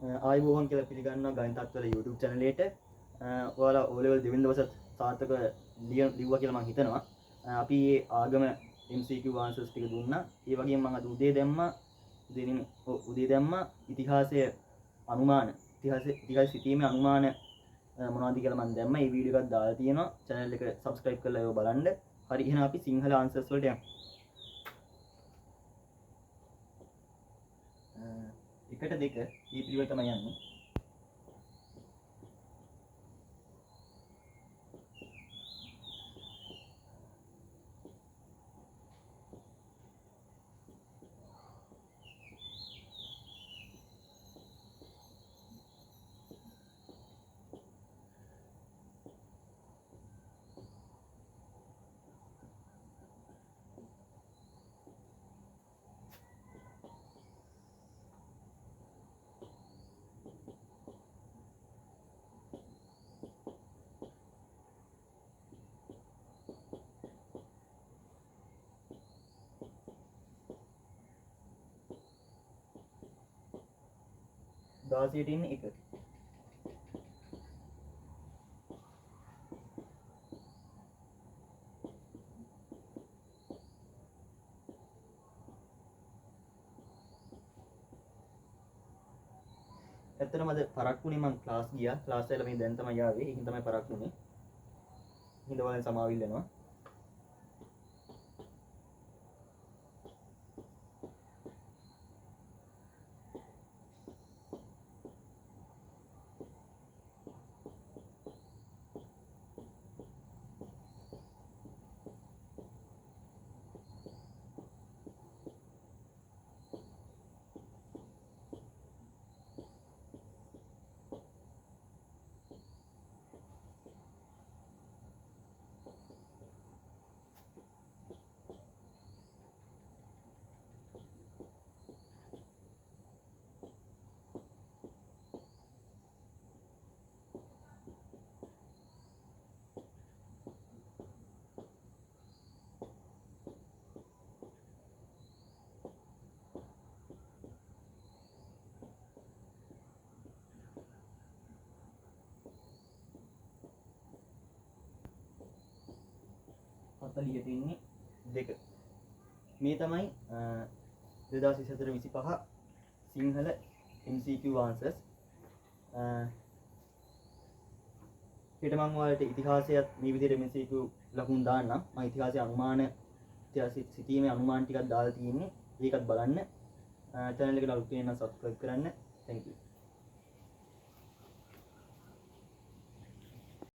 ආයිබෝවන් කියලා පිළිගන්නවා ගණිතත්වල YouTube channel එකට. ඔයාලා O level දෙවෙනි දවසත් සාර්ථක ලිව්වා කියලා මම හිතනවා. අපි මේ ආගම MCQ answers ටික දුන්නා. ඒ වගේම මම අද උදේ දැම්මා ඉතිහාසය අනුමාන ඉතිහාස සිටීමේ අනුමාන මොනවද කියලා මම දැම්මා. මේ වීඩියෝ එකක් දාලා තියෙනවා. channel එක subscribe කරලා ඒව බලන්න. හරි එහෙනම් අපි සිංහල answers වලට යමු. එකට දෙක මේ පිළිවෙල තමයි යන්නේ. දාසියට ඉන්නේ එක. ඇත්තටම අද පරක් වුණේ මම ක්ලාස් ගියා. ක්ලාස් එකල මේ දැන් තමයි ආවේ. ඒකින් තමයි පරක් වුණේ. හිඳවල සමාවිල් වෙනවා. ලියට ඉන්නේ දෙක. මේ තමයි 2024-25 සිංහල MCQ answers. ඊට මම ඔයාලට ඉතිහාසයත් මේ විදිහට MCQ ලකුණු දාන්නම්. මම ඉතිහාසයේ අනුමාන ඉතිහාස සිටීමේ අනුමාන ටිකක් දාලා තියෙන්නේ. ඒකත් බලන්න. channel එකට අලුත් වෙන නම් subscribe කරන්න. Thank you.